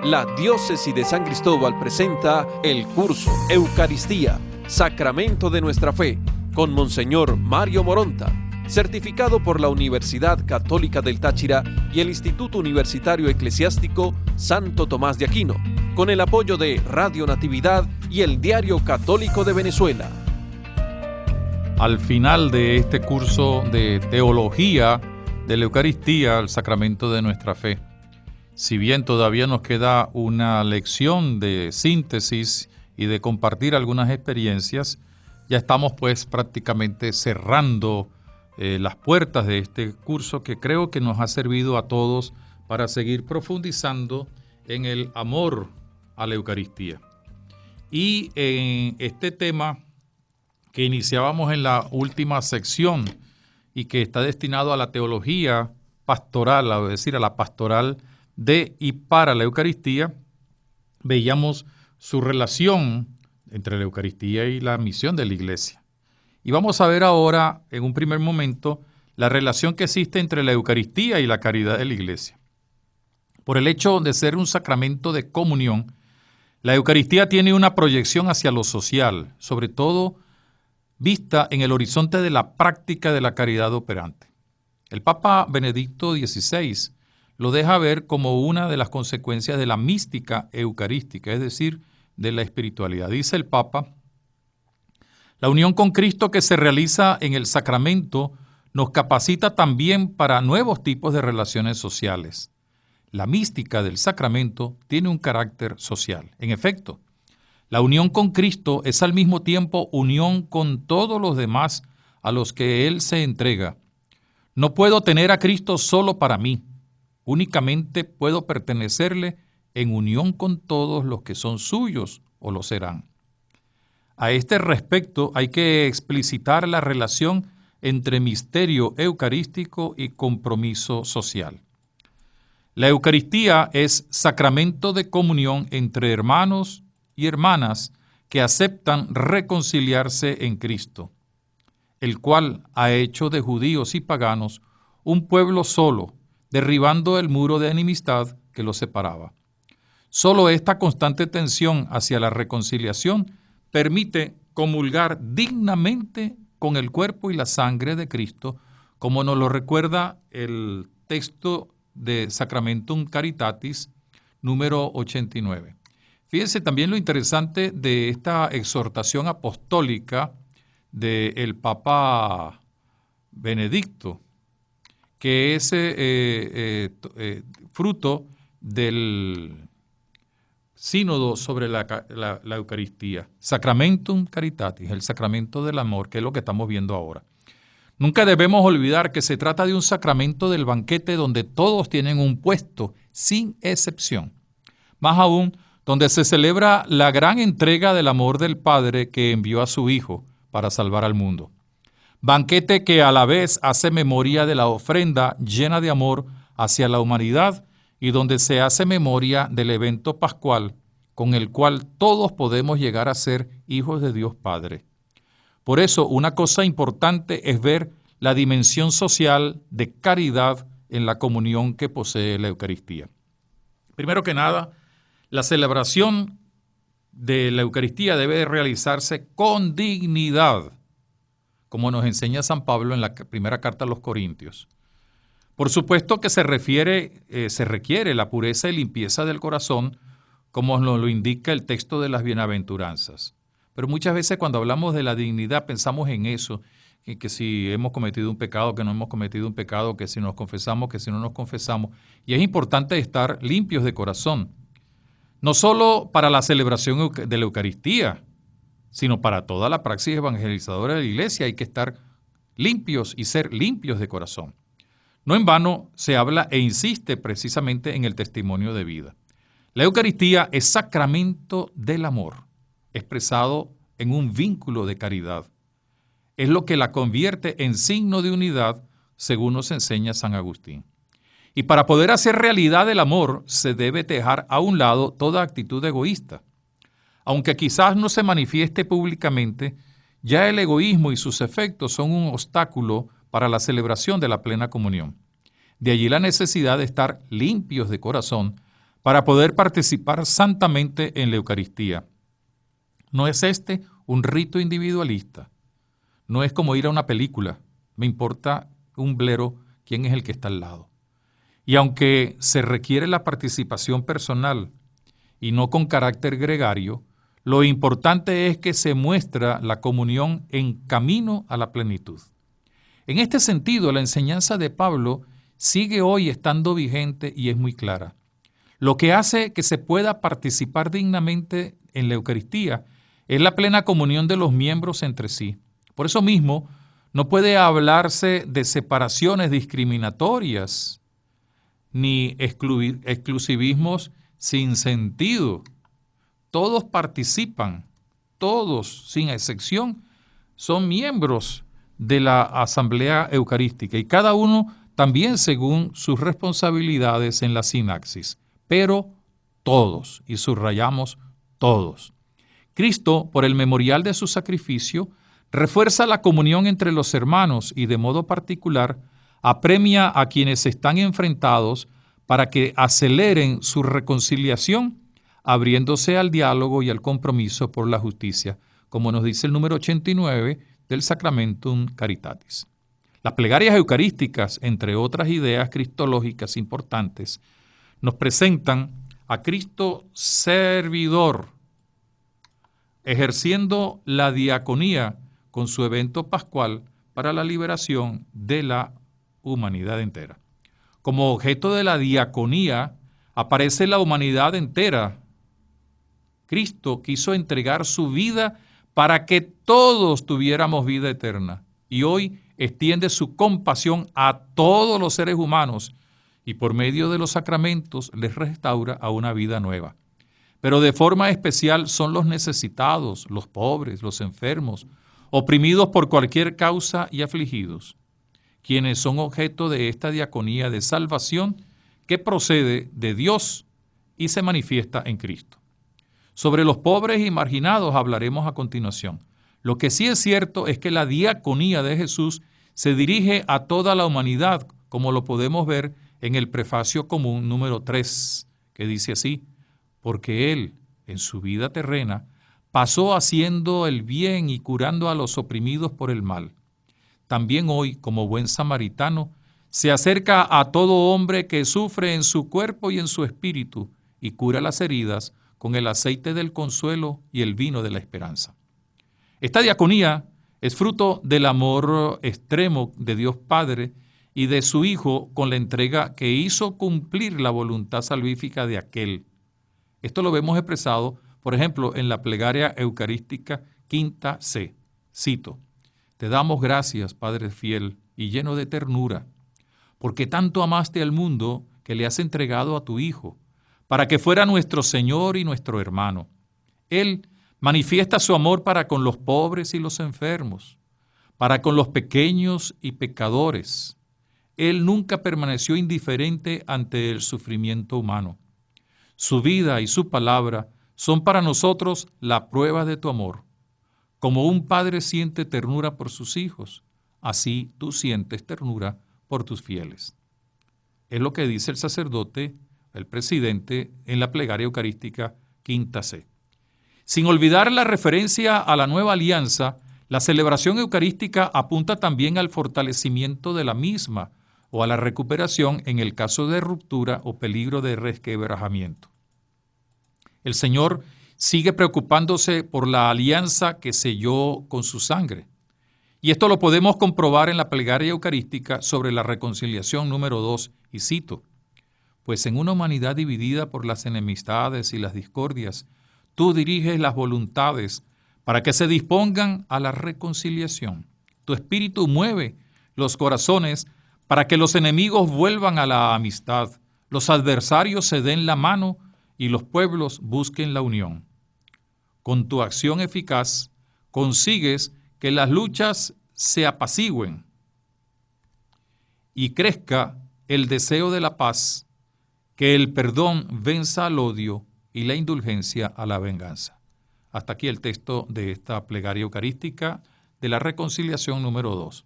La Diócesis de San Cristóbal presenta el curso Eucaristía, Sacramento de nuestra Fe, con Monseñor Mario Moronta, certificado por la Universidad Católica del Táchira y el Instituto Universitario Eclesiástico Santo Tomás de Aquino, con el apoyo de Radio Natividad y el Diario Católico de Venezuela. Al final de este curso de Teología de la Eucaristía, el Sacramento de nuestra Fe, si bien todavía nos queda una lección de síntesis y de compartir algunas experiencias, ya estamos pues prácticamente cerrando las puertas de este curso que creo que nos ha servido a todos para seguir profundizando en el amor a la Eucaristía. Y en este tema que iniciábamos en la última sección y que está destinado a la teología pastoral, es decir, a la pastoral de y para la Eucaristía, veíamos su relación entre la Eucaristía y la misión de la Iglesia. Y vamos a ver ahora, en un primer momento, la relación que existe entre la Eucaristía y la caridad de la Iglesia. Por el hecho de ser un sacramento de comunión, la Eucaristía tiene una proyección hacia lo social, sobre todo vista en el horizonte de la práctica de la caridad operante. El Papa Benedicto XVI lo deja ver como una de las consecuencias de la mística eucarística, es decir, de la espiritualidad. Dice el Papa: la unión con Cristo que se realiza en el sacramento nos capacita también para nuevos tipos de relaciones sociales. La mística del sacramento tiene un carácter social. En efecto, la unión con Cristo es al mismo tiempo unión con todos los demás a los que Él se entrega. No puedo tener a Cristo solo para mí. Únicamente puedo pertenecerle en unión con todos los que son suyos o lo serán. A este respecto hay que explicitar la relación entre misterio eucarístico y compromiso social. La Eucaristía es sacramento de comunión entre hermanos y hermanas que aceptan reconciliarse en Cristo, el cual ha hecho de judíos y paganos un pueblo solo, derribando el muro de enemistad que los separaba. Solo esta constante tensión hacia la reconciliación permite comulgar dignamente con el cuerpo y la sangre de Cristo, como nos lo recuerda el texto de Sacramentum Caritatis, número 89. Fíjense también lo interesante de esta exhortación apostólica del Papa Benedicto, que es fruto del sínodo sobre la Eucaristía. Sacramentum Caritatis, el sacramento del amor, que es lo que estamos viendo ahora. Nunca debemos olvidar que se trata de un sacramento del banquete donde todos tienen un puesto, sin excepción. Más aún, donde se celebra la gran entrega del amor del Padre que envió a su Hijo para salvar al mundo. Banquete que a la vez hace memoria de la ofrenda llena de amor hacia la humanidad y donde se hace memoria del evento pascual con el cual todos podemos llegar a ser hijos de Dios Padre. Por eso, una cosa importante es ver la dimensión social de caridad en la comunión que posee la Eucaristía. Primero que nada, la celebración de la Eucaristía debe realizarse con dignidad, como nos enseña San Pablo en la primera carta a los Corintios. Por supuesto que se requiere la pureza y limpieza del corazón, como nos lo indica el texto de las bienaventuranzas. Pero muchas veces cuando hablamos de la dignidad pensamos en eso, que si hemos cometido un pecado, que no hemos cometido un pecado, que si nos confesamos, que si no nos confesamos. Y es importante estar limpios de corazón, no solo para la celebración de la Eucaristía, sino para toda la praxis evangelizadora de la Iglesia. Hay que estar limpios y ser limpios de corazón. No en vano se habla e insiste precisamente en el testimonio de vida. La Eucaristía es sacramento del amor, expresado en un vínculo de caridad. Es lo que la convierte en signo de unidad, según nos enseña San Agustín. Y para poder hacer realidad el amor, se debe dejar a un lado toda actitud egoísta. Aunque quizás no se manifieste públicamente, ya el egoísmo y sus efectos son un obstáculo para la celebración de la plena comunión. De allí la necesidad de estar limpios de corazón para poder participar santamente en la Eucaristía. No es este un rito individualista, no es como ir a una película, me importa un blero quién es el que está al lado. Y aunque se requiere la participación personal y no con carácter gregario, lo importante es que se muestra la comunión en camino a la plenitud. En este sentido, la enseñanza de Pablo sigue hoy estando vigente y es muy clara. Lo que hace que se pueda participar dignamente en la Eucaristía es la plena comunión de los miembros entre sí. Por eso mismo, no puede hablarse de separaciones discriminatorias ni exclusivismos sin sentido. Todos participan, todos, sin excepción, son miembros de la Asamblea Eucarística y cada uno también según sus responsabilidades en la sinaxis, pero todos, y subrayamos todos. Cristo, por el memorial de su sacrificio, refuerza la comunión entre los hermanos y de modo particular apremia a quienes están enfrentados para que aceleren su reconciliación, abriéndose al diálogo y al compromiso por la justicia, como nos dice el número 89 del Sacramentum Caritatis. Las plegarias eucarísticas, entre otras ideas cristológicas importantes, nos presentan a Cristo servidor, ejerciendo la diaconía con su evento pascual para la liberación de la humanidad entera. Como objeto de la diaconía aparece la humanidad entera. Cristo quiso entregar su vida para que todos tuviéramos vida eterna y hoy extiende su compasión a todos los seres humanos y por medio de los sacramentos les restaura a una vida nueva. Pero de forma especial son los necesitados, los pobres, los enfermos, oprimidos por cualquier causa y afligidos, quienes son objeto de esta diaconía de salvación que procede de Dios y se manifiesta en Cristo. Sobre los pobres y marginados hablaremos a continuación. Lo que sí es cierto es que la diaconía de Jesús se dirige a toda la humanidad, como lo podemos ver en el prefacio común número 3, que dice así: porque Él, en su vida terrena, pasó haciendo el bien y curando a los oprimidos por el mal. También hoy, como buen samaritano, se acerca a todo hombre que sufre en su cuerpo y en su espíritu y cura las heridas con el aceite del consuelo y el vino de la esperanza. Esta diaconía es fruto del amor extremo de Dios Padre y de su Hijo con la entrega que hizo cumplir la voluntad salvífica de aquel. Esto lo vemos expresado, por ejemplo, en la plegaria eucarística quinta C. Cito: Te damos gracias, Padre fiel y lleno de ternura, porque tanto amaste al mundo que le has entregado a tu Hijo, para que fuera nuestro Señor y nuestro hermano. Él manifiesta su amor para con los pobres y los enfermos, para con los pequeños y pecadores. Él nunca permaneció indiferente ante el sufrimiento humano. Su vida y su palabra son para nosotros la prueba de tu amor. Como un padre siente ternura por sus hijos, así tú sientes ternura por tus fieles. Es lo que dice el sacerdote, el presidente, en la plegaria eucarística quinta C. Sin olvidar la referencia a la nueva alianza, la celebración eucarística apunta también al fortalecimiento de la misma o a la recuperación en el caso de ruptura o peligro de resquebrajamiento. El Señor sigue preocupándose por la alianza que selló con su sangre. Y esto lo podemos comprobar en la plegaria eucarística sobre la reconciliación número 2, y cito: Pues en una humanidad dividida por las enemistades y las discordias, tú diriges las voluntades para que se dispongan a la reconciliación. Tu espíritu mueve los corazones para que los enemigos vuelvan a la amistad, los adversarios se den la mano y los pueblos busquen la unión. Con tu acción eficaz consigues que las luchas se apacigüen y crezca el deseo de la paz, que el perdón venza al odio y la indulgencia a la venganza. Hasta aquí el texto de esta plegaria eucarística de la reconciliación número 2.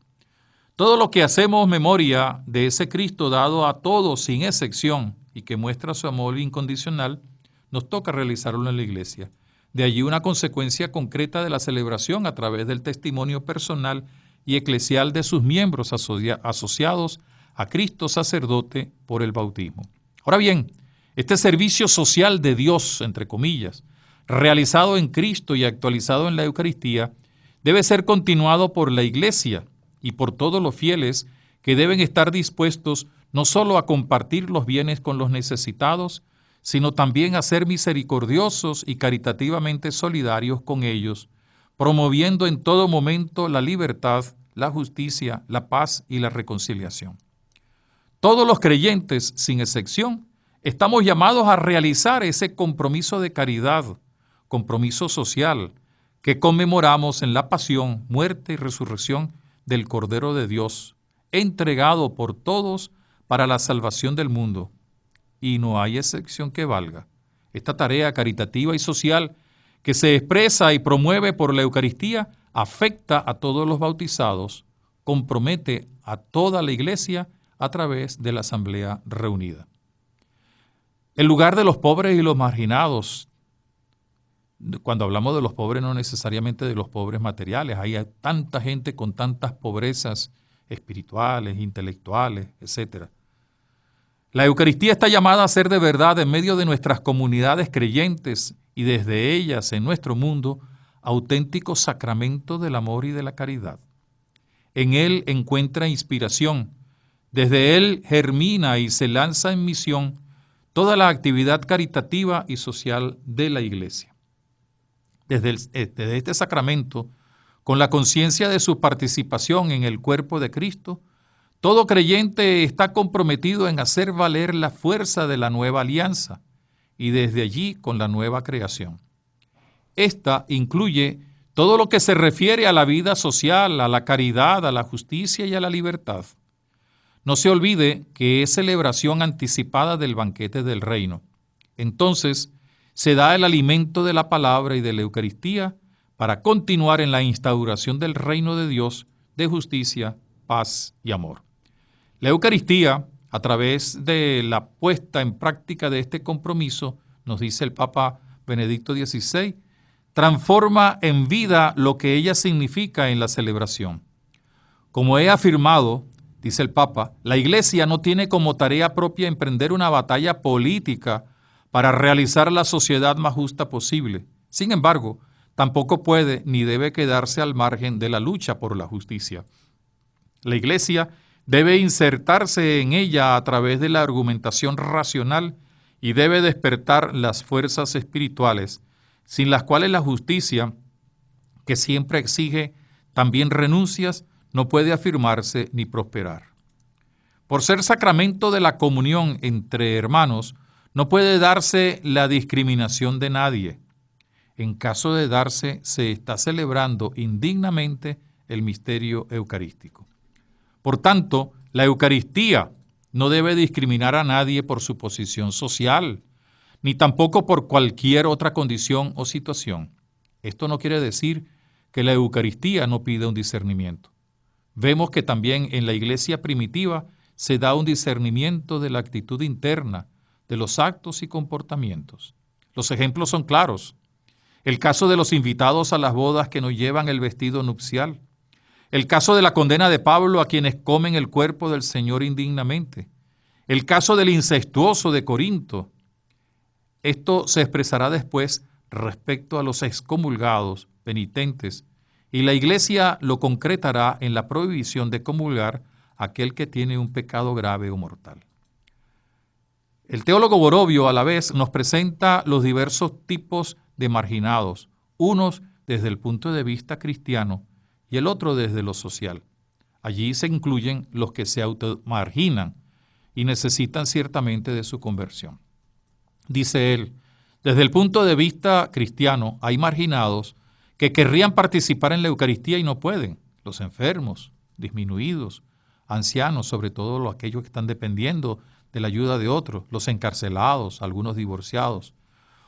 Todo lo que hacemos memoria de ese Cristo dado a todos sin excepción y que muestra su amor incondicional, nos toca realizarlo en la iglesia. De allí una consecuencia concreta de la celebración a través del testimonio personal y eclesial de sus miembros asociados a Cristo sacerdote por el bautismo. Ahora bien, este servicio social de Dios, entre comillas, realizado en Cristo y actualizado en la Eucaristía, debe ser continuado por la Iglesia y por todos los fieles que deben estar dispuestos no solo a compartir los bienes con los necesitados, sino también a ser misericordiosos y caritativamente solidarios con ellos, promoviendo en todo momento la libertad, la justicia, la paz y la reconciliación. Todos los creyentes, sin excepción, estamos llamados a realizar ese compromiso de caridad, compromiso social, que conmemoramos en la pasión, muerte y resurrección del Cordero de Dios, entregado por todos para la salvación del mundo. Y no hay excepción que valga. Esta tarea caritativa y social que se expresa y promueve por la Eucaristía afecta a todos los bautizados, compromete a toda la Iglesia a través de la Asamblea reunida. El lugar de los pobres y los marginados. Cuando hablamos de los pobres, no necesariamente de los pobres materiales. Hay tanta gente con tantas pobrezas espirituales, intelectuales, etc. La Eucaristía está llamada a ser de verdad en medio de nuestras comunidades creyentes y desde ellas en nuestro mundo, auténtico sacramento del amor y de la caridad. En él encuentra inspiración, desde él germina y se lanza en misión toda la actividad caritativa y social de la Iglesia. Desde este sacramento, con la conciencia de su participación en el cuerpo de Cristo, todo creyente está comprometido en hacer valer la fuerza de la nueva alianza y desde allí con la nueva creación. Esta incluye todo lo que se refiere a la vida social, a la caridad, a la justicia y a la libertad. No se olvide que es celebración anticipada del banquete del reino. Entonces, se da el alimento de la palabra y de la Eucaristía para continuar en la instauración del reino de Dios, de justicia, paz y amor. La Eucaristía, a través de la puesta en práctica de este compromiso, nos dice el Papa Benedicto XVI, transforma en vida lo que ella significa en la celebración. Como he afirmado, dice el Papa, la Iglesia no tiene como tarea propia emprender una batalla política para realizar la sociedad más justa posible. Sin embargo, tampoco puede ni debe quedarse al margen de la lucha por la justicia. La Iglesia debe insertarse en ella a través de la argumentación racional y debe despertar las fuerzas espirituales, sin las cuales la justicia, que siempre exige también renuncias, no puede afirmarse ni prosperar. Por ser sacramento de la comunión entre hermanos, no puede darse la discriminación de nadie. En caso de darse, se está celebrando indignamente el misterio eucarístico. Por tanto, la Eucaristía no debe discriminar a nadie por su posición social, ni tampoco por cualquier otra condición o situación. Esto no quiere decir que la Eucaristía no pida un discernimiento. Vemos que también en la Iglesia primitiva se da un discernimiento de la actitud interna, de los actos y comportamientos. Los ejemplos son claros. El caso de los invitados a las bodas que no llevan el vestido nupcial. El caso de la condena de Pablo a quienes comen el cuerpo del Señor indignamente. El caso del incestuoso de Corinto. Esto se expresará después respecto a los excomulgados, penitentes, y la Iglesia lo concretará en la prohibición de comulgar a aquel que tiene un pecado grave o mortal. El teólogo Borovio, a la vez, nos presenta los diversos tipos de marginados, unos desde el punto de vista cristiano y el otro desde lo social. Allí se incluyen los que se automarginan y necesitan ciertamente de su conversión. Dice él, desde el punto de vista cristiano hay marginados que querrían participar en la Eucaristía y no pueden, los enfermos, disminuidos, ancianos, sobre todo aquellos que están dependiendo de la ayuda de otros, los encarcelados, algunos divorciados.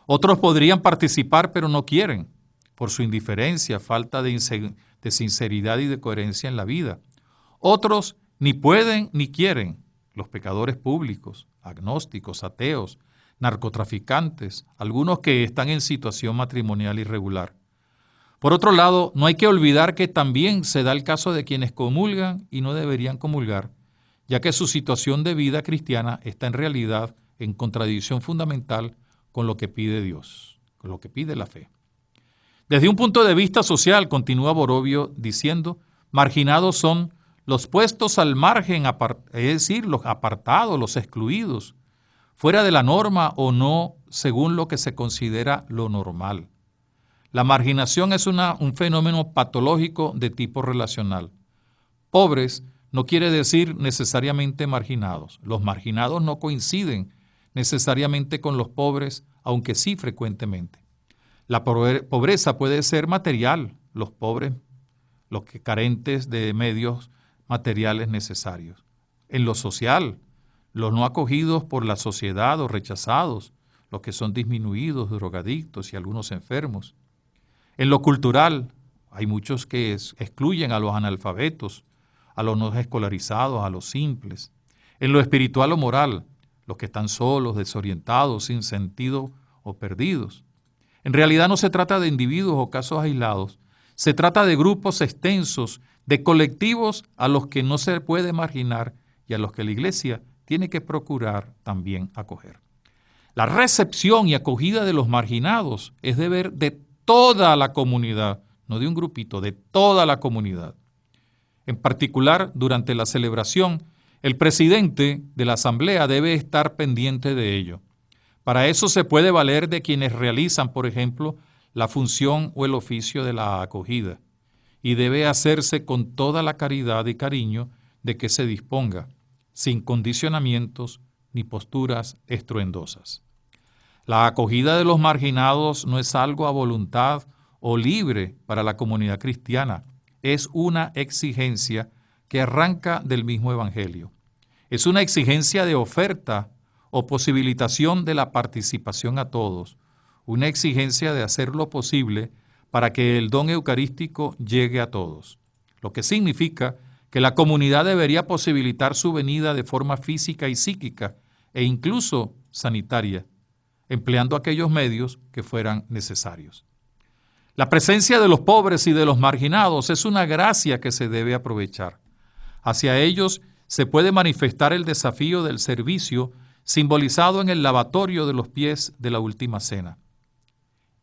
Otros podrían participar pero no quieren, por su indiferencia, falta de sinceridad y de coherencia en la vida. Otros ni pueden ni quieren, los pecadores públicos, agnósticos, ateos, narcotraficantes, algunos que están en situación matrimonial irregular. Por otro lado, no hay que olvidar que también se da el caso de quienes comulgan y no deberían comulgar, ya que su situación de vida cristiana está en realidad en contradicción fundamental con lo que pide Dios, con lo que pide la fe. Desde un punto de vista social, continúa Borovio diciendo, marginados son los puestos al margen, es decir, los apartados, los excluidos, fuera de la norma o no según lo que se considera lo normal. La marginación es un fenómeno patológico de tipo relacional. Pobres no quiere decir necesariamente marginados. Los marginados no coinciden necesariamente con los pobres, aunque sí frecuentemente. La pobreza puede ser material, los pobres, los que carentes de medios materiales necesarios. En lo social, los no acogidos por la sociedad o rechazados, los que son disminuidos, drogadictos y algunos enfermos. En lo cultural, hay muchos que excluyen a los analfabetos, a los no escolarizados, a los simples. En lo espiritual o moral, los que están solos, desorientados, sin sentido o perdidos. En realidad no se trata de individuos o casos aislados, se trata de grupos extensos, de colectivos a los que no se puede marginar y a los que la Iglesia tiene que procurar también acoger. La recepción y acogida de los marginados es deber de toda la comunidad, no de un grupito, de toda la comunidad. En particular, durante la celebración, el presidente de la asamblea debe estar pendiente de ello. Para eso se puede valer de quienes realizan, por ejemplo, la función o el oficio de la acogida, y debe hacerse con toda la caridad y cariño de que se disponga, sin condicionamientos ni posturas estruendosas. La acogida de los marginados no es algo a voluntad o libre para la comunidad cristiana, es una exigencia que arranca del mismo Evangelio. Es una exigencia de oferta o posibilitación de la participación a todos, una exigencia de hacer lo posible para que el don eucarístico llegue a todos, lo que significa que la comunidad debería posibilitar su venida de forma física y psíquica e incluso sanitaria, empleando aquellos medios que fueran necesarios. La presencia de los pobres y de los marginados es una gracia que se debe aprovechar. Hacia ellos se puede manifestar el desafío del servicio simbolizado en el lavatorio de los pies de la última cena.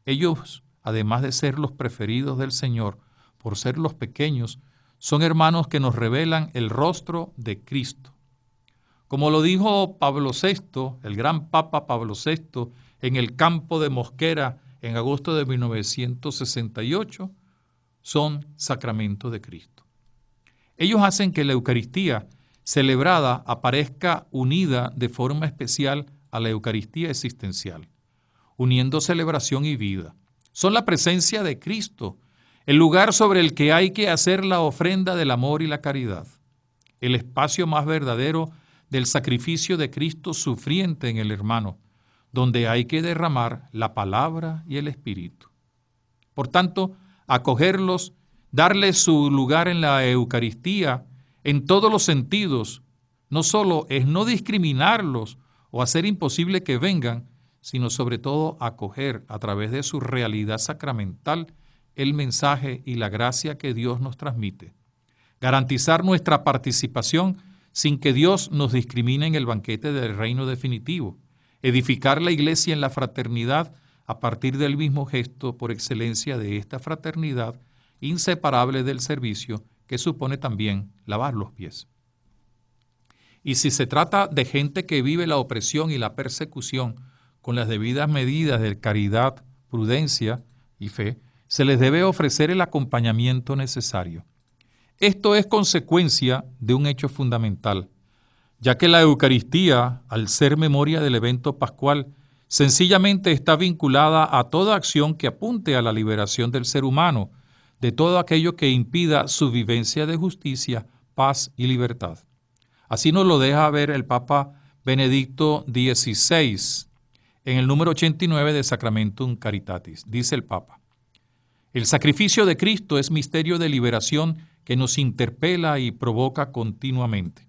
Ellos, además de ser los preferidos del Señor, por ser los pequeños, son hermanos que nos revelan el rostro de Cristo. Como lo dijo Pablo VI, el gran Papa Pablo VI, en el campo de Mosquera en agosto de 1968, son sacramento de Cristo. Ellos hacen que la Eucaristía celebrada aparezca unida de forma especial a la Eucaristía existencial, uniendo celebración y vida. Son la presencia de Cristo, el lugar sobre el que hay que hacer la ofrenda del amor y la caridad, el espacio más verdadero del sacrificio de Cristo sufriente en el hermano, donde hay que derramar la palabra y el Espíritu. Por tanto, acogerlos, darles su lugar en la Eucaristía en todos los sentidos, no solo es no discriminarlos o hacer imposible que vengan, sino sobre todo acoger a través de su realidad sacramental el mensaje y la gracia que Dios nos transmite. Garantizar nuestra participación sin que Dios nos discrimine en el banquete del reino definitivo. Edificar la iglesia en la fraternidad a partir del mismo gesto por excelencia de esta fraternidad, inseparable del servicio, que supone también lavar los pies. Y si se trata de gente que vive la opresión y la persecución con las debidas medidas de caridad, prudencia y fe, se les debe ofrecer el acompañamiento necesario. Esto es consecuencia de un hecho fundamental, ya que la Eucaristía, al ser memoria del evento pascual, sencillamente está vinculada a toda acción que apunte a la liberación del ser humano, de todo aquello que impida su vivencia de justicia, paz y libertad. Así nos lo deja ver el Papa Benedicto XVI en el número 89 de Sacramentum Caritatis. Dice el Papa: el sacrificio de Cristo es misterio de liberación que nos interpela y provoca continuamente.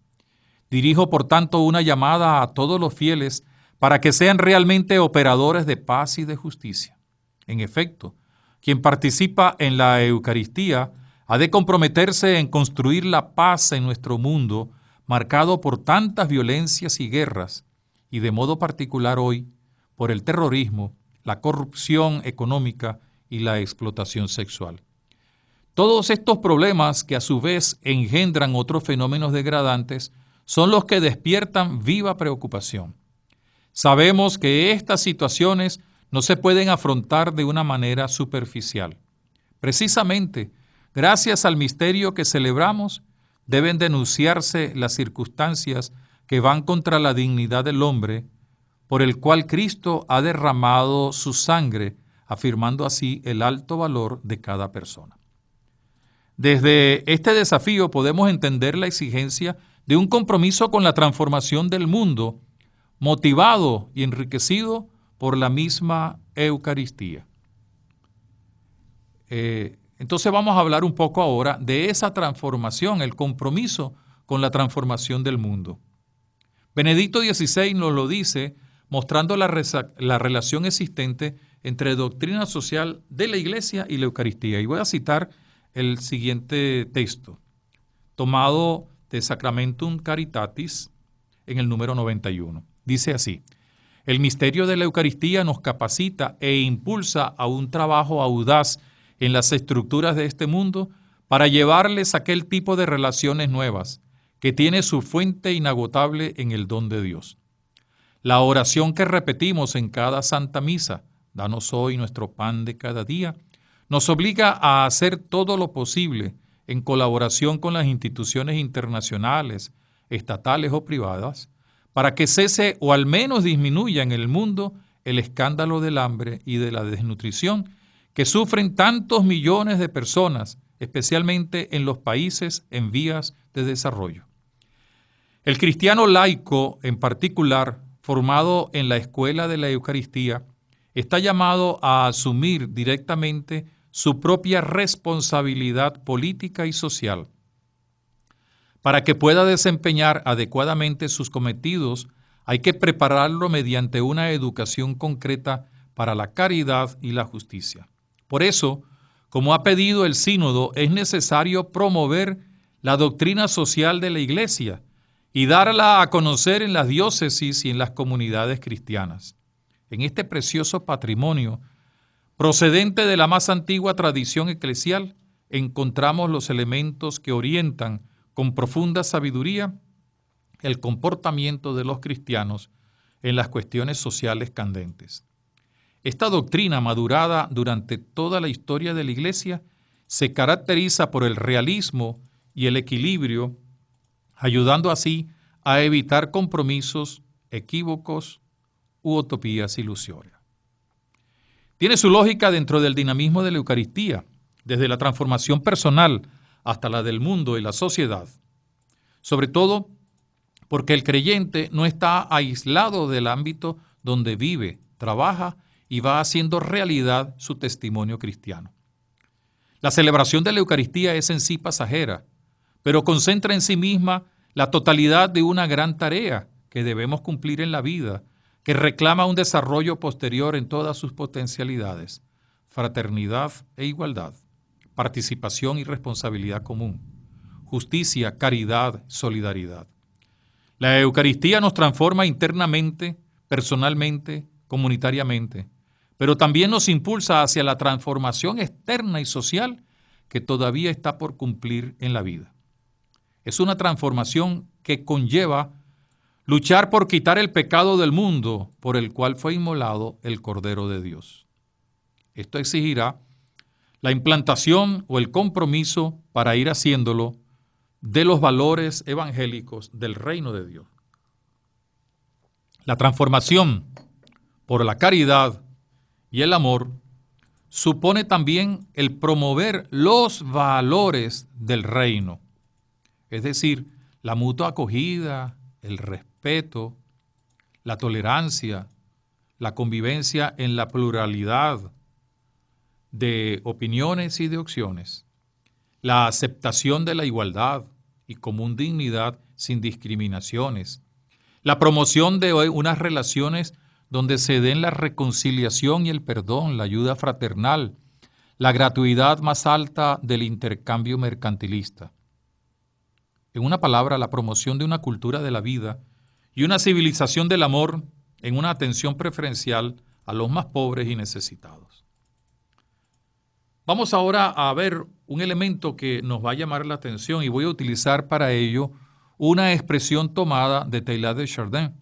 Dirijo, por tanto, una llamada a todos los fieles para que sean realmente operadores de paz y de justicia. En efecto, quien participa en la Eucaristía ha de comprometerse en construir la paz en nuestro mundo, marcado por tantas violencias y guerras, y de modo particular hoy, por el terrorismo, la corrupción económica y la explotación sexual. Todos estos problemas, que a su vez engendran otros fenómenos degradantes, son los que despiertan viva preocupación. Sabemos que estas situaciones no se pueden afrontar de una manera superficial. Precisamente, gracias al misterio que celebramos, deben denunciarse las circunstancias que van contra la dignidad del hombre, por el cual Cristo ha derramado su sangre, afirmando así el alto valor de cada persona. Desde este desafío podemos entender la exigencia de un compromiso con la transformación del mundo, motivado y enriquecido por la misma Eucaristía. Entonces vamos a hablar un poco ahora de esa transformación, el compromiso con la transformación del mundo. Benedicto XVI nos lo dice, mostrando la relación existente entre doctrina social de la Iglesia y la Eucaristía. Y voy a citar el siguiente texto, tomado de Sacramentum Caritatis en el número 91. Dice así: el misterio de la Eucaristía nos capacita e impulsa a un trabajo audaz en las estructuras de este mundo para llevarles aquel tipo de relaciones nuevas que tiene su fuente inagotable en el don de Dios. La oración que repetimos en cada Santa Misa, danos hoy nuestro pan de cada día, nos obliga a hacer todo lo posible en colaboración con las instituciones internacionales, estatales o privadas, para que cese o al menos disminuya en el mundo el escándalo del hambre y de la desnutrición que sufren tantos millones de personas, especialmente en los países en vías de desarrollo. El cristiano laico, en particular, formado en la escuela de la Eucaristía, está llamado a asumir directamente su propia responsabilidad política y social. Para que pueda desempeñar adecuadamente sus cometidos, hay que prepararlo mediante una educación concreta para la caridad y la justicia. Por eso, como ha pedido el Sínodo, es necesario promover la doctrina social de la Iglesia y darla a conocer en las diócesis y en las comunidades cristianas. En este precioso patrimonio, procedente de la más antigua tradición eclesial, encontramos los elementos que orientan con profunda sabiduría el comportamiento de los cristianos en las cuestiones sociales candentes. Esta doctrina, madurada durante toda la historia de la Iglesia, se caracteriza por el realismo y el equilibrio, ayudando así a evitar compromisos, equívocos u utopías ilusorias. Tiene su lógica dentro del dinamismo de la Eucaristía, desde la transformación personal hasta la del mundo y la sociedad, sobre todo porque el creyente no está aislado del ámbito donde vive, trabaja y va haciendo realidad su testimonio cristiano. La celebración de la Eucaristía es en sí pasajera, pero concentra en sí misma la totalidad de una gran tarea que debemos cumplir en la vida, que reclama un desarrollo posterior en todas sus potencialidades: fraternidad e igualdad, participación y responsabilidad común, justicia, caridad, solidaridad. La Eucaristía nos transforma internamente, personalmente, comunitariamente, pero también nos impulsa hacia la transformación externa y social que todavía está por cumplir en la vida. Es una transformación que conlleva luchar por quitar el pecado del mundo por el cual fue inmolado el Cordero de Dios. Esto exigirá la implantación o el compromiso para ir haciéndolo de los valores evangélicos del reino de Dios. La transformación por la caridad y el amor supone también el promover los valores del reino, es decir, la mutua acogida, el respeto, la tolerancia, la convivencia en la pluralidad de opiniones y de opciones, la aceptación de la igualdad y común dignidad sin discriminaciones. La promoción de unas relaciones donde se den la reconciliación y el perdón, la ayuda fraternal, la gratuidad más alta del intercambio mercantilista. En una palabra, la promoción de una cultura de la vida y una civilización del amor en una atención preferencial a los más pobres y necesitados. Vamos ahora a ver un elemento que nos va a llamar la atención y voy a utilizar para ello una expresión tomada de Teilhard de Chardin,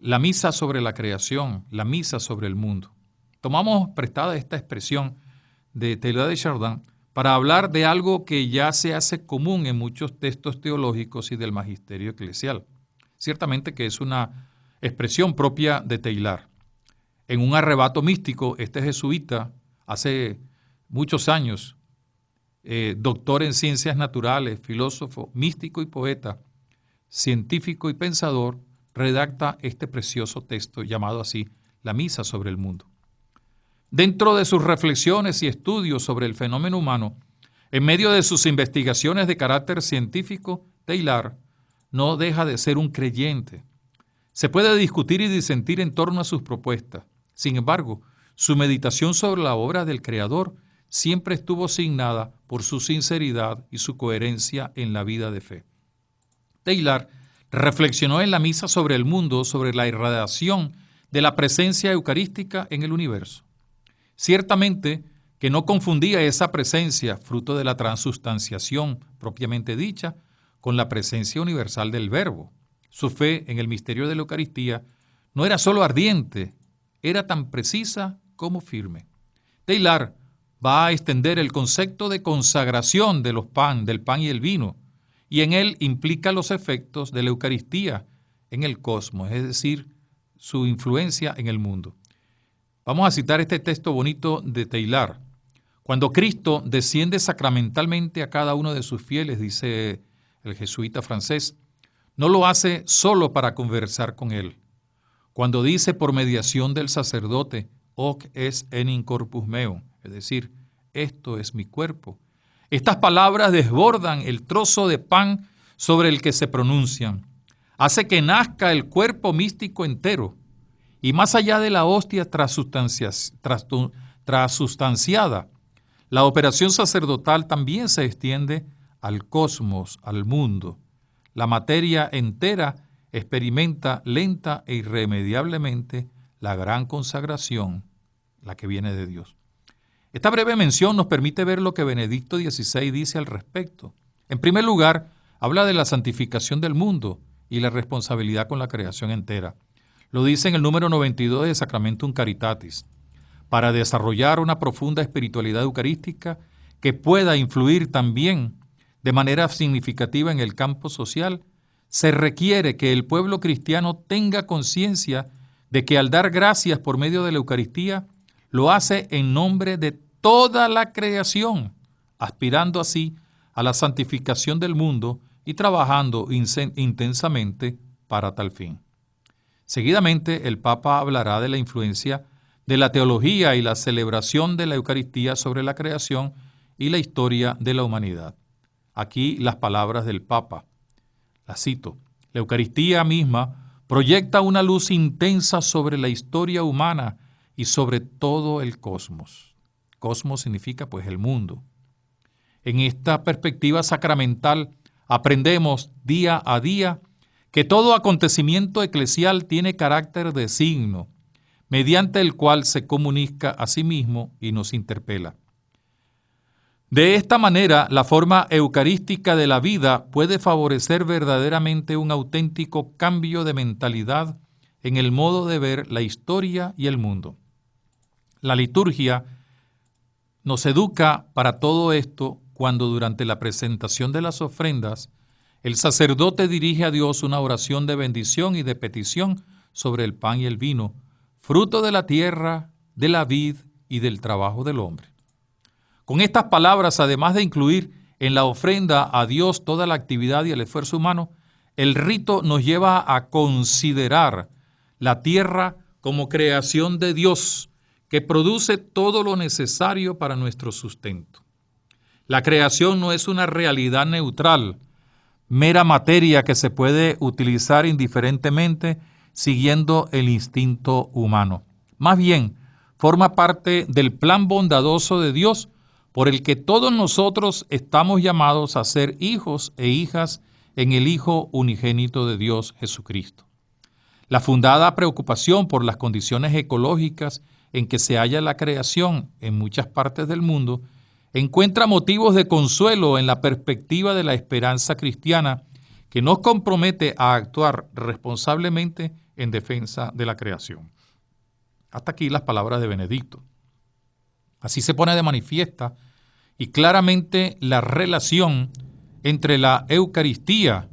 la misa sobre la creación, la misa sobre el mundo. Tomamos prestada esta expresión de Teilhard de Chardin para hablar de algo que ya se hace común en muchos textos teológicos y del magisterio eclesial. Ciertamente que es una expresión propia de Teilhard. En un arrebato místico, este jesuita, hace muchos años, doctor en ciencias naturales, filósofo, místico y poeta, científico y pensador, redacta este precioso texto llamado así, La Misa sobre el Mundo. Dentro de sus reflexiones y estudios sobre el fenómeno humano, en medio de sus investigaciones de carácter científico, Teilhard no deja de ser un creyente. Se puede discutir y disentir en torno a sus propuestas. Sin embargo, su meditación sobre la obra del Creador siempre estuvo signada por su sinceridad y su coherencia en la vida de fe. Teilhard reflexionó en la misa sobre el mundo, sobre la irradiación de la presencia eucarística en el universo. Ciertamente que no confundía esa presencia, fruto de la transustanciación propiamente dicha, con la presencia universal del Verbo. Su fe en el misterio de la Eucaristía no era solo ardiente, era tan precisa como firme. Teilhard va a extender el concepto de consagración del pan y el vino, y en él implica los efectos de la Eucaristía en el cosmos, es decir, su influencia en el mundo. Vamos a citar este texto bonito de Teilhard. Cuando Cristo desciende sacramentalmente a cada uno de sus fieles, dice el jesuita francés, no lo hace solo para conversar con él. Cuando dice por mediación del sacerdote, hoc est enim corpus meum, es decir, esto es mi cuerpo. Estas palabras desbordan el trozo de pan sobre el que se pronuncian. Hace que nazca el cuerpo místico entero. Y más allá de la hostia transustanciada, la operación sacerdotal también se extiende al cosmos, al mundo. La materia entera experimenta lenta e irremediablemente la gran consagración, la que viene de Dios. Esta breve mención nos permite ver lo que Benedicto XVI dice al respecto. En primer lugar, habla de la santificación del mundo y la responsabilidad con la creación entera. Lo dice en el número 92 de Sacramentum Caritatis. Para desarrollar una profunda espiritualidad eucarística que pueda influir también de manera significativa en el campo social, se requiere que el pueblo cristiano tenga conciencia de que al dar gracias por medio de la Eucaristía, lo hace en nombre de toda la creación, aspirando así a la santificación del mundo y trabajando intensamente para tal fin. Seguidamente, el Papa hablará de la influencia de la teología y la celebración de la Eucaristía sobre la creación y la historia de la humanidad. Aquí las palabras del Papa. Las cito. La Eucaristía misma proyecta una luz intensa sobre la historia humana y sobre todo el cosmos. Cosmos significa pues el mundo. En esta perspectiva sacramental aprendemos día a día que todo acontecimiento eclesial tiene carácter de signo, mediante el cual se comunica a sí mismo y nos interpela. De esta manera, la forma eucarística de la vida puede favorecer verdaderamente un auténtico cambio de mentalidad en el modo de ver la historia y el mundo. La liturgia nos educa para todo esto cuando durante la presentación de las ofrendas, el sacerdote dirige a Dios una oración de bendición y de petición sobre el pan y el vino, fruto de la tierra, de la vid y del trabajo del hombre. Con estas palabras, además de incluir en la ofrenda a Dios toda la actividad y el esfuerzo humano, el rito nos lleva a considerar la tierra como creación de Dios, que produce todo lo necesario para nuestro sustento. La creación no es una realidad neutral, mera materia que se puede utilizar indiferentemente siguiendo el instinto humano. Más bien, forma parte del plan bondadoso de Dios por el que todos nosotros estamos llamados a ser hijos e hijas en el Hijo unigénito de Dios, Jesucristo. La fundada preocupación por las condiciones ecológicas en que se halla la creación en muchas partes del mundo encuentra motivos de consuelo en la perspectiva de la esperanza cristiana que nos compromete a actuar responsablemente en defensa de la creación. Hasta aquí las palabras de Benedicto. Así se pone de manifiesta y claramente la relación entre la Eucaristía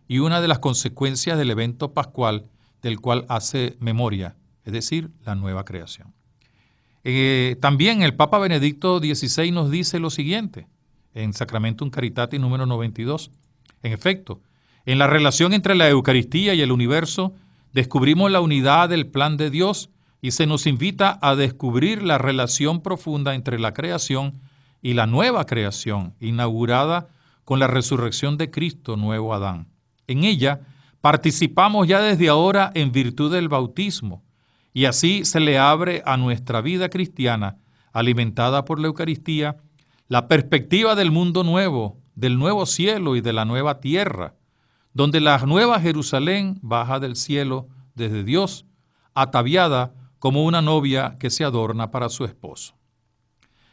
y una de las consecuencias del evento pascual del cual hace memoria, es decir, la nueva creación. También el Papa Benedicto XVI nos dice lo siguiente, en Sacramentum Caritatis número 92. En efecto, en la relación entre la Eucaristía y el universo, descubrimos la unidad del plan de Dios y se nos invita a descubrir la relación profunda entre la creación y la nueva creación, inaugurada con la resurrección de Cristo, nuevo Adán. En ella participamos ya desde ahora en virtud del bautismo, y así se le abre a nuestra vida cristiana, alimentada por la Eucaristía, la perspectiva del mundo nuevo, del nuevo cielo y de la nueva tierra, donde la nueva Jerusalén baja del cielo desde Dios, ataviada como una novia que se adorna para su esposo.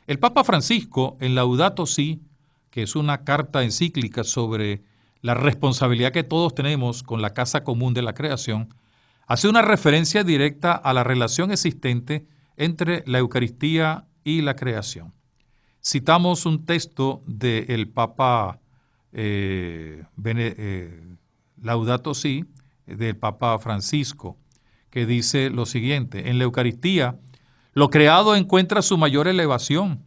El Papa Francisco, en Laudato Si, que es una carta encíclica sobre la responsabilidad que todos tenemos con la casa común de la creación, hace una referencia directa a la relación existente entre la Eucaristía y la creación. Citamos un texto del Papa Laudato Si, del Papa Francisco, que dice lo siguiente: en la Eucaristía, lo creado encuentra su mayor elevación.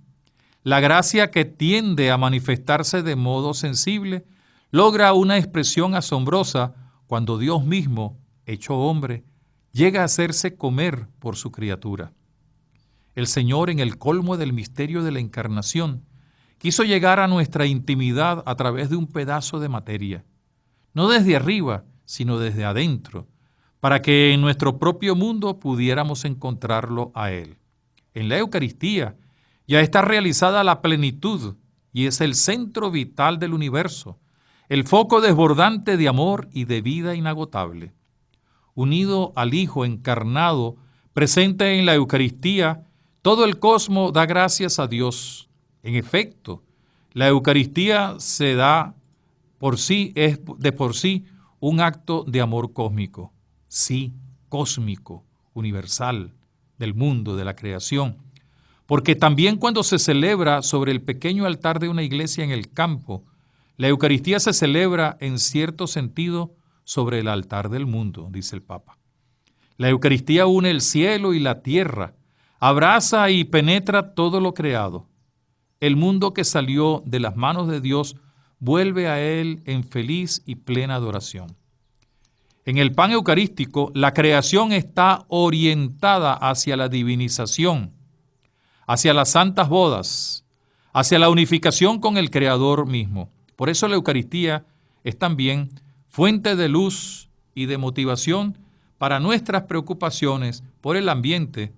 La gracia que tiende a manifestarse de modo sensible logra una expresión asombrosa cuando Dios mismo, hecho hombre, llega a hacerse comer por su criatura. El Señor, en el colmo del misterio de la encarnación, quiso llegar a nuestra intimidad a través de un pedazo de materia, no desde arriba, sino desde adentro, para que en nuestro propio mundo pudiéramos encontrarlo a Él. En la Eucaristía ya está realizada la plenitud y es el centro vital del universo, el foco desbordante de amor y de vida inagotable. Unido al Hijo encarnado, presente en la Eucaristía, todo el cosmos da gracias a Dios. En efecto, la Eucaristía se da por sí, es de por sí un acto de amor cósmico. Sí, cósmico, universal, del mundo, de la creación. Porque también cuando se celebra sobre el pequeño altar de una iglesia en el campo, la Eucaristía se celebra en cierto sentido sobre el altar del mundo, dice el Papa. La Eucaristía une el cielo y la tierra, abraza y penetra todo lo creado. El mundo que salió de las manos de Dios vuelve a Él en feliz y plena adoración. En el pan eucarístico, la creación está orientada hacia la divinización, hacia las santas bodas, hacia la unificación con el Creador mismo. Por eso la Eucaristía es también fuente de luz y de motivación para nuestras preocupaciones por el ambiente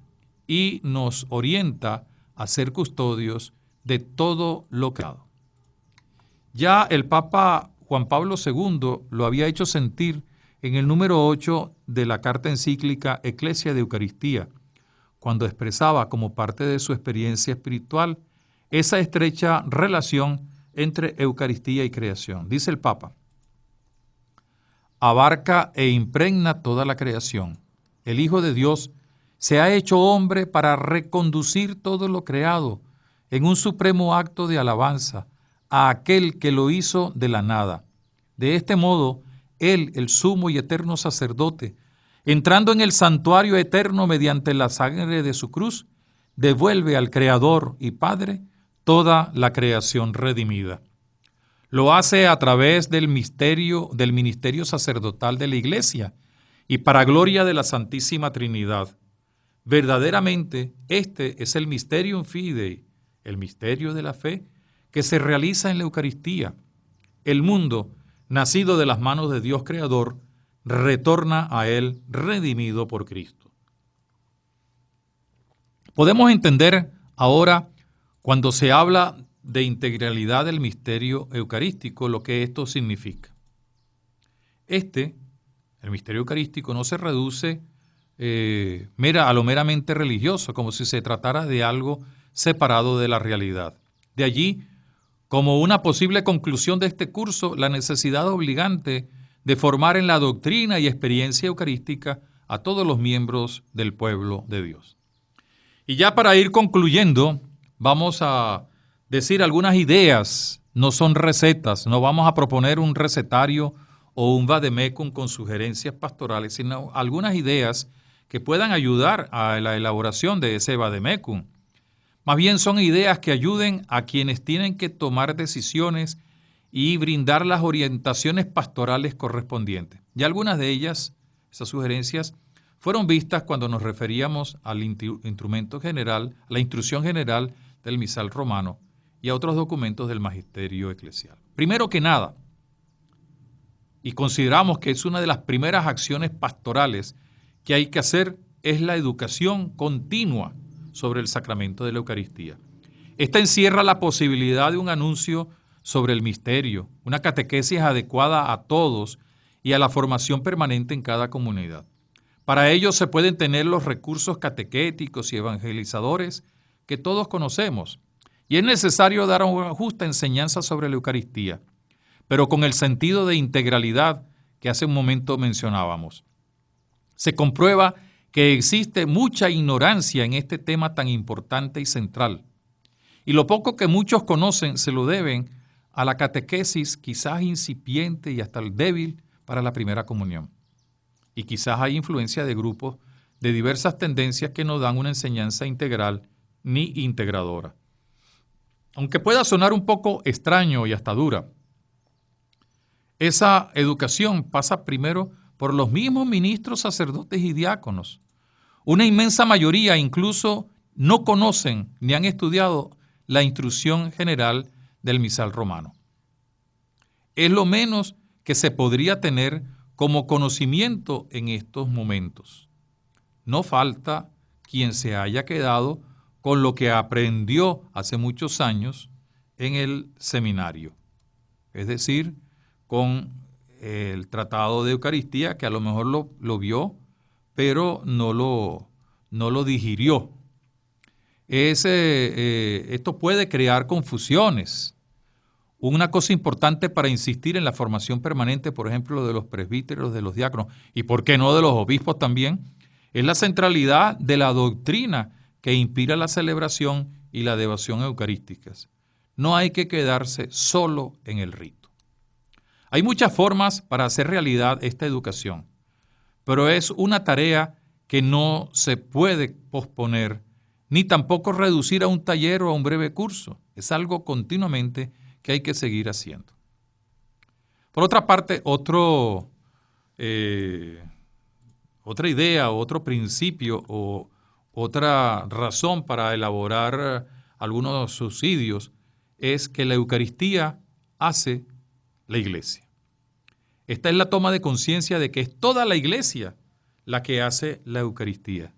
y nos orienta a ser custodios de todo lo creado. Ya el Papa Juan Pablo II lo había hecho sentir en el número 8 de la carta encíclica Ecclesia de Eucaristía, cuando expresaba como parte de su experiencia espiritual esa estrecha relación entre Eucaristía y creación. Dice el Papa: abarca e impregna toda la creación. El Hijo de Dios se ha hecho hombre para reconducir todo lo creado en un supremo acto de alabanza a aquel que lo hizo de la nada. De este modo, Él, el sumo y eterno sacerdote, entrando en el santuario eterno mediante la sangre de su cruz, devuelve al Creador y Padre toda la creación redimida. Lo hace a través del ministerio sacerdotal de la Iglesia y para gloria de la Santísima Trinidad. Verdaderamente, este es el Mysterium Fidei, el misterio de la fe, que se realiza en la Eucaristía. El mundo nacido de las manos de Dios Creador, retorna a Él redimido por Cristo. Podemos entender ahora, cuando se habla de integralidad del misterio eucarístico, lo que esto significa. El misterio eucarístico, no se reduce a lo meramente religioso, como si se tratara de algo separado de la realidad. De allí, como una posible conclusión de este curso, la necesidad obligante de formar en la doctrina y experiencia eucarística a todos los miembros del pueblo de Dios. Y ya para ir concluyendo, vamos a decir algunas ideas, no son recetas, no vamos a proponer un recetario o un vademecum con sugerencias pastorales, sino algunas ideas que puedan ayudar a la elaboración de ese vademecum. Más bien son ideas que ayuden a quienes tienen que tomar decisiones y brindar las orientaciones pastorales correspondientes. Y algunas de ellas, esas sugerencias, fueron vistas cuando nos referíamos al instrumento general, a la instrucción general del misal romano y a otros documentos del magisterio eclesial. Primero que nada, y consideramos que es una de las primeras acciones pastorales que hay que hacer, es la educación continua sobre el sacramento de la Eucaristía. Esta encierra la posibilidad de un anuncio sobre el misterio, una catequesis adecuada a todos y a la formación permanente en cada comunidad. Para ello se pueden tener los recursos catequéticos y evangelizadores que todos conocemos, y es necesario dar una justa enseñanza sobre la Eucaristía, pero con el sentido de integralidad que hace un momento mencionábamos. Se comprueba que existe mucha ignorancia en este tema tan importante y central, y lo poco que muchos conocen se lo deben a la catequesis quizás incipiente y hasta el débil para la primera comunión. Y quizás hay influencia de grupos de diversas tendencias que no dan una enseñanza integral ni integradora. Aunque pueda sonar un poco extraño y hasta dura, esa educación pasa primero por los mismos ministros, sacerdotes y diáconos. Una inmensa mayoría incluso no conocen ni han estudiado la instrucción general del misal romano. Es lo menos que se podría tener como conocimiento en estos momentos. No falta quien se haya quedado con lo que aprendió hace muchos años en el seminario, es decir, con el tratado de Eucaristía, que a lo mejor lo vio, pero no lo digirió. Esto puede crear confusiones. Una cosa importante para insistir en la formación permanente, por ejemplo, de los presbíteros, de los diáconos, y por qué no de los obispos también, es la centralidad de la doctrina que inspira la celebración y la devoción eucarísticas. No hay que quedarse solo en el rito. Hay muchas formas para hacer realidad esta educación, pero es una tarea que no se puede posponer, ni tampoco reducir a un taller o a un breve curso. Es algo continuamente que hay que seguir haciendo. Por otra parte, otra idea, otro principio o otra razón para elaborar algunos subsidios es que la Eucaristía hace la Iglesia. Esta es la toma de conciencia de que es toda la Iglesia la que hace la Eucaristía.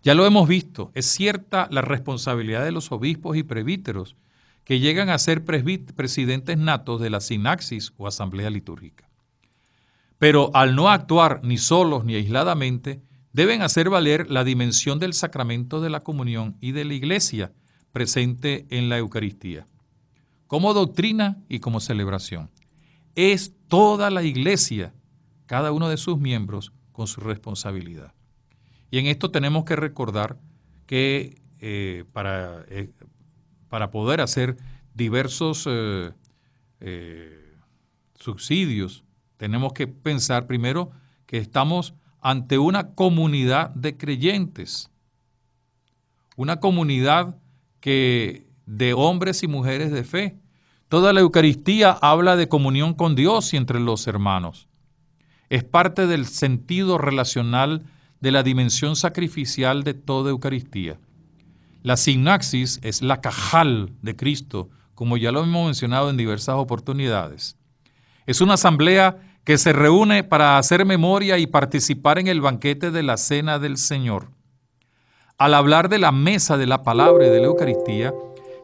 Ya lo hemos visto, es cierta la responsabilidad de los obispos y presbíteros que llegan a ser presidentes natos de la sinaxis o asamblea litúrgica. Pero al no actuar ni solos ni aisladamente, deben hacer valer la dimensión del sacramento de la comunión y de la Iglesia presente en la Eucaristía, como doctrina y como celebración. Es toda la Iglesia, cada uno de sus miembros, con su responsabilidad. Y en esto tenemos que recordar que para poder hacer diversos subsidios, tenemos que pensar primero que estamos ante una comunidad de creyentes, una comunidad de hombres y mujeres de fe. Toda la Eucaristía habla de comunión con Dios y entre los hermanos. Es parte del sentido relacional de la dimensión sacrificial de toda Eucaristía. La sinaxis es la cajal de Cristo, como ya lo hemos mencionado en diversas oportunidades. Es una asamblea que se reúne para hacer memoria y participar en el banquete de la Cena del Señor. Al hablar de la mesa de la palabra y de la Eucaristía,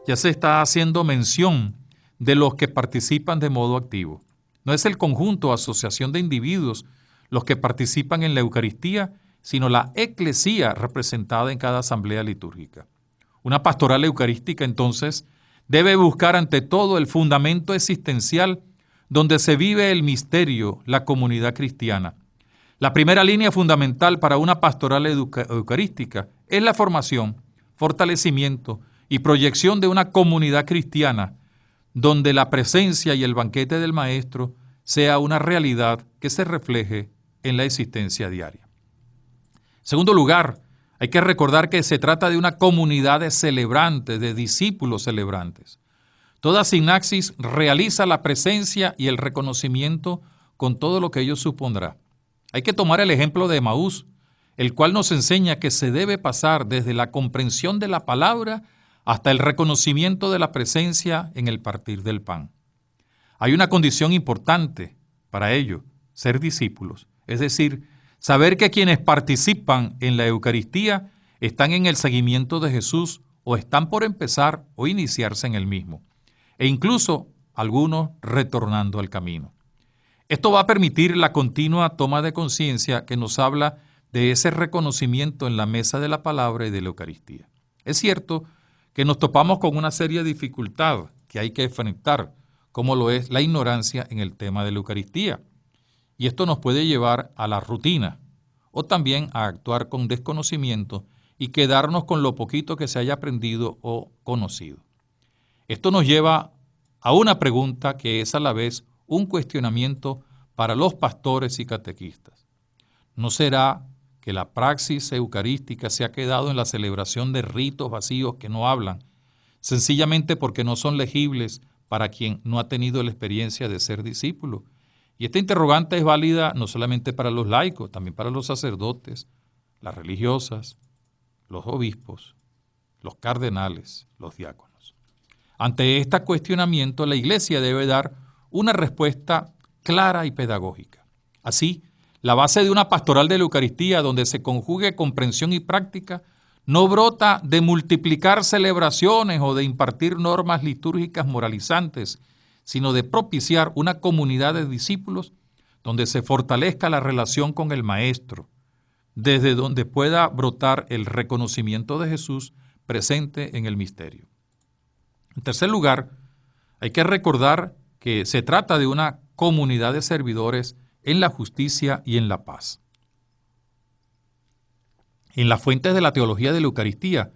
ya se está haciendo mención de los que participan de modo activo. No es el conjunto o asociación de individuos los que participan en la Eucaristía, sino la eclesía representada en cada asamblea litúrgica. Una pastoral eucarística, entonces, debe buscar ante todo el fundamento existencial donde se vive el misterio, la comunidad cristiana. La primera línea fundamental para una pastoral eucarística es la formación, fortalecimiento y proyección de una comunidad cristiana donde la presencia y el banquete del Maestro sea una realidad que se refleje en la existencia diaria. En segundo lugar, hay que recordar que se trata de una comunidad de celebrantes, de discípulos celebrantes. Toda sinaxis realiza la presencia y el reconocimiento con todo lo que ello supondrá. Hay que tomar el ejemplo de Emaús, el cual nos enseña que se debe pasar desde la comprensión de la palabra hasta el reconocimiento de la presencia en el partir del pan. Hay una condición importante para ello, ser discípulos, es decir, saber que quienes participan en la Eucaristía están en el seguimiento de Jesús o están por empezar o iniciarse en el mismo, e incluso algunos retornando al camino. Esto va a permitir la continua toma de conciencia que nos habla de ese reconocimiento en la mesa de la palabra y de la Eucaristía. Es cierto que nos topamos con una seria dificultad que hay que enfrentar, como lo es la ignorancia en el tema de la Eucaristía. Y esto nos puede llevar a la rutina o también a actuar con desconocimiento y quedarnos con lo poquito que se haya aprendido o conocido. Esto nos lleva a una pregunta que es a la vez un cuestionamiento para los pastores y catequistas. ¿No será que la praxis eucarística se ha quedado en la celebración de ritos vacíos que no hablan, sencillamente porque no son legibles para quien no ha tenido la experiencia de ser discípulo? Y esta interrogante es válida no solamente para los laicos, también para los sacerdotes, las religiosas, los obispos, los cardenales, los diáconos. Ante este cuestionamiento, la Iglesia debe dar una respuesta clara y pedagógica. Así, la base de una pastoral de la Eucaristía donde se conjugue comprensión y práctica no brota de multiplicar celebraciones o de impartir normas litúrgicas moralizantes, sino de propiciar una comunidad de discípulos donde se fortalezca la relación con el Maestro, desde donde pueda brotar el reconocimiento de Jesús presente en el misterio. En tercer lugar, hay que recordar que se trata de una comunidad de servidores en la justicia y en la paz. En las fuentes de la teología de la Eucaristía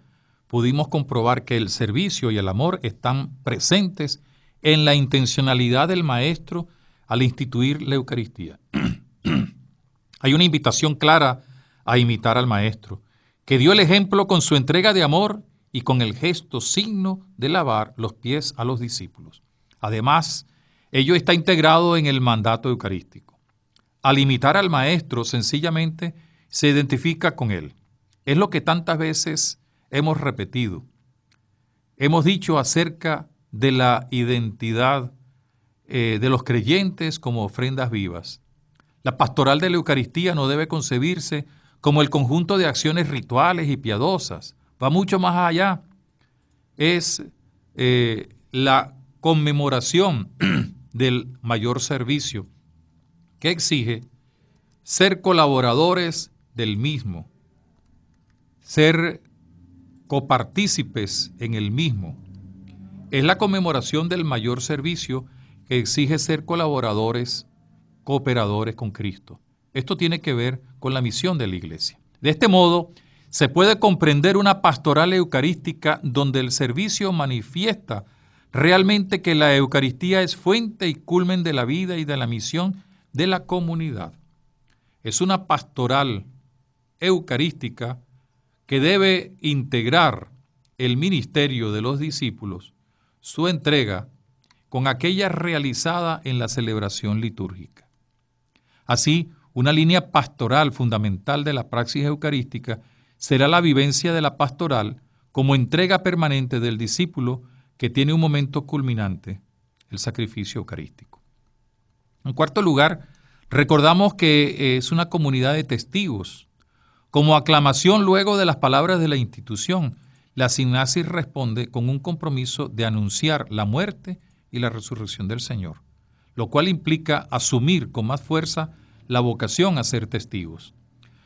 pudimos comprobar que el servicio y el amor están presentes en la intencionalidad del Maestro al instituir la Eucaristía. Hay una invitación clara a imitar al Maestro, que dio el ejemplo con su entrega de amor y con el gesto signo de lavar los pies a los discípulos. Además, ello está integrado en el mandato eucarístico. Al imitar al Maestro, sencillamente se identifica con Él. Es lo que tantas veces hemos repetido. Hemos dicho acerca de la identidad de los creyentes como ofrendas vivas. La pastoral de la Eucaristía no debe concebirse como el conjunto de acciones rituales y piadosas. Va mucho más allá. Es la conmemoración del mayor servicio que exige ser colaboradores del mismo, ser copartícipes en el mismo. Es la conmemoración del mayor servicio que exige ser colaboradores, cooperadores con Cristo. Esto tiene que ver con la misión de la Iglesia. De este modo, se puede comprender una pastoral eucarística donde el servicio manifiesta realmente que la Eucaristía es fuente y culmen de la vida y de la misión de la comunidad. Es una pastoral eucarística que debe integrar el ministerio de los discípulos, su entrega, con aquella realizada en la celebración litúrgica. Así, una línea pastoral fundamental de la praxis eucarística será la vivencia de la pastoral como entrega permanente del discípulo que tiene un momento culminante, el sacrificio eucarístico. En cuarto lugar, recordamos que es una comunidad de testigos. Como aclamación luego de las palabras de la institución, la Signasis responde con un compromiso de anunciar la muerte y la resurrección del Señor, lo cual implica asumir con más fuerza la vocación a ser testigos.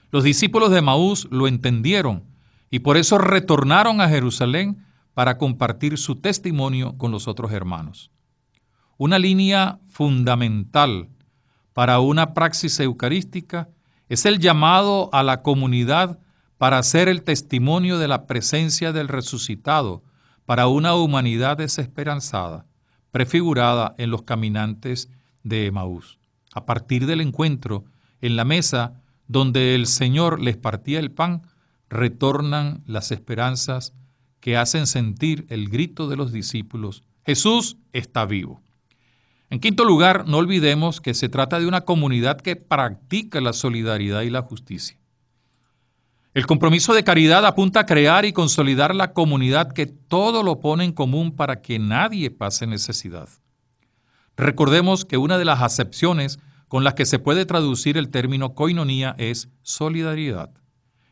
Los discípulos de Emaús lo entendieron y por eso retornaron a Jerusalén para compartir su testimonio con los otros hermanos. Una línea fundamental para una praxis eucarística es el llamado a la comunidad para hacer el testimonio de la presencia del resucitado para una humanidad desesperanzada, prefigurada en los caminantes de Emaús. A partir del encuentro en la mesa donde el Señor les partía el pan, retornan las esperanzas que hacen sentir el grito de los discípulos: Jesús está vivo. En quinto lugar, no olvidemos que se trata de una comunidad que practica la solidaridad y la justicia. El compromiso de caridad apunta a crear y consolidar la comunidad que todo lo pone en común para que nadie pase necesidad. Recordemos que una de las acepciones con las que se puede traducir el término koinonía es solidaridad.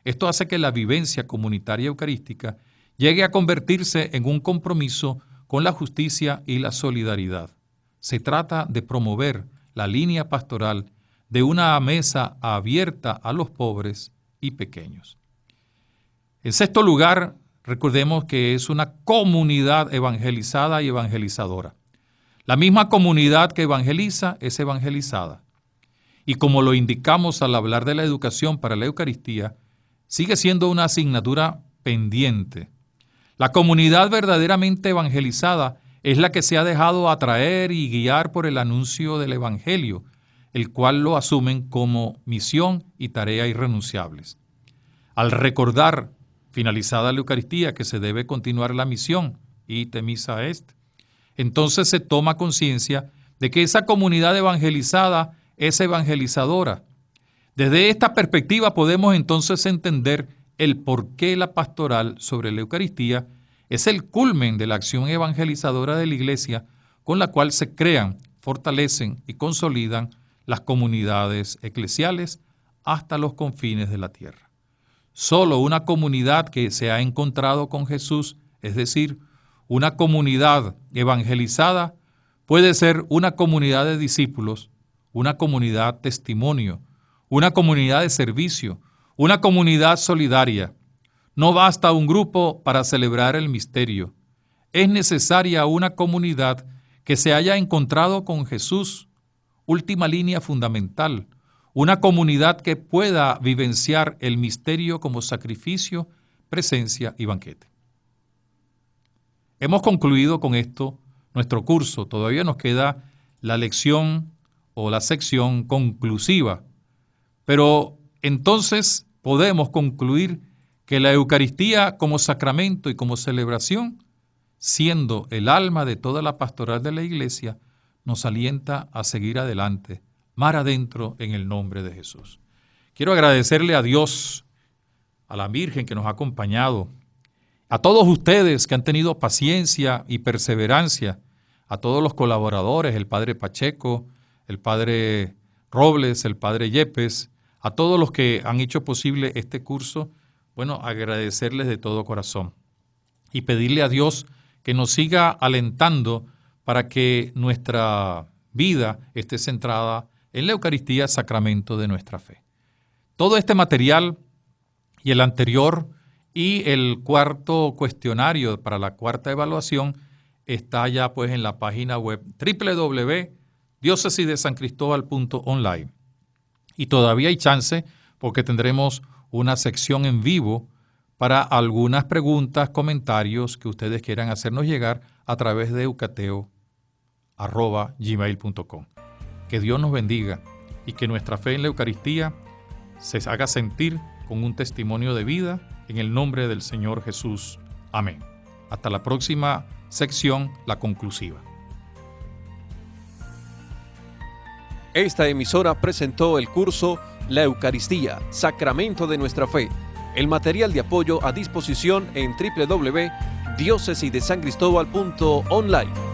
Esto hace que la vivencia comunitaria eucarística llegue a convertirse en un compromiso con la justicia y la solidaridad. Se trata de promover la línea pastoral de una mesa abierta a los pobres y pequeños. En sexto lugar, recordemos que es una comunidad evangelizada y evangelizadora. La misma comunidad que evangeliza es evangelizada. Y como lo indicamos al hablar de la educación para la Eucaristía, sigue siendo una asignatura pendiente. La comunidad verdaderamente evangelizada es la que se ha dejado atraer y guiar por el anuncio del Evangelio, el cual lo asumen como misión y tarea irrenunciables. Al recordar, finalizada la Eucaristía, que se debe continuar la misión, ite missa est, entonces se toma conciencia de que esa comunidad evangelizada es evangelizadora. Desde esta perspectiva podemos entonces entender el por qué la pastoral sobre la Eucaristía es el culmen de la acción evangelizadora de la Iglesia, con la cual se crean, fortalecen y consolidan las comunidades eclesiales hasta los confines de la tierra. Solo una comunidad que se ha encontrado con Jesús, es decir, una comunidad evangelizada, puede ser una comunidad de discípulos, una comunidad testimonio, una comunidad de servicio, una comunidad solidaria. No basta un grupo para celebrar el misterio. Es necesaria una comunidad que se haya encontrado con Jesús, última línea fundamental, una comunidad que pueda vivenciar el misterio como sacrificio, presencia y banquete. Hemos concluido con esto nuestro curso. Todavía nos queda la lección o la sección conclusiva, pero entonces podemos concluir que la Eucaristía como sacramento y como celebración, siendo el alma de toda la pastoral de la Iglesia, nos alienta a seguir adelante, mar adentro, en el nombre de Jesús. Quiero agradecerle a Dios, a la Virgen que nos ha acompañado, a todos ustedes que han tenido paciencia y perseverancia, a todos los colaboradores, el Padre Pacheco, el Padre Robles, el Padre Yepes, a todos los que han hecho posible este curso. Bueno, agradecerles de todo corazón y pedirle a Dios que nos siga alentando para que nuestra vida esté centrada en la Eucaristía, sacramento de nuestra fe. Todo este material y el anterior y el cuarto cuestionario para la cuarta evaluación está ya pues en la página web www.diocesidesancristóbal.online. Y todavía hay chance porque tendremos una sección en vivo para algunas preguntas, comentarios que ustedes quieran hacernos llegar a través de eucateo@gmail.com. Que Dios nos bendiga y que nuestra fe en la Eucaristía se haga sentir con un testimonio de vida en el nombre del Señor Jesús. Amén. Hasta la próxima sección, la conclusiva. Esta emisora presentó el curso La Eucaristía, Sacramento de nuestra Fe. El material de apoyo a disposición en www.diocesidesancristóbal.online.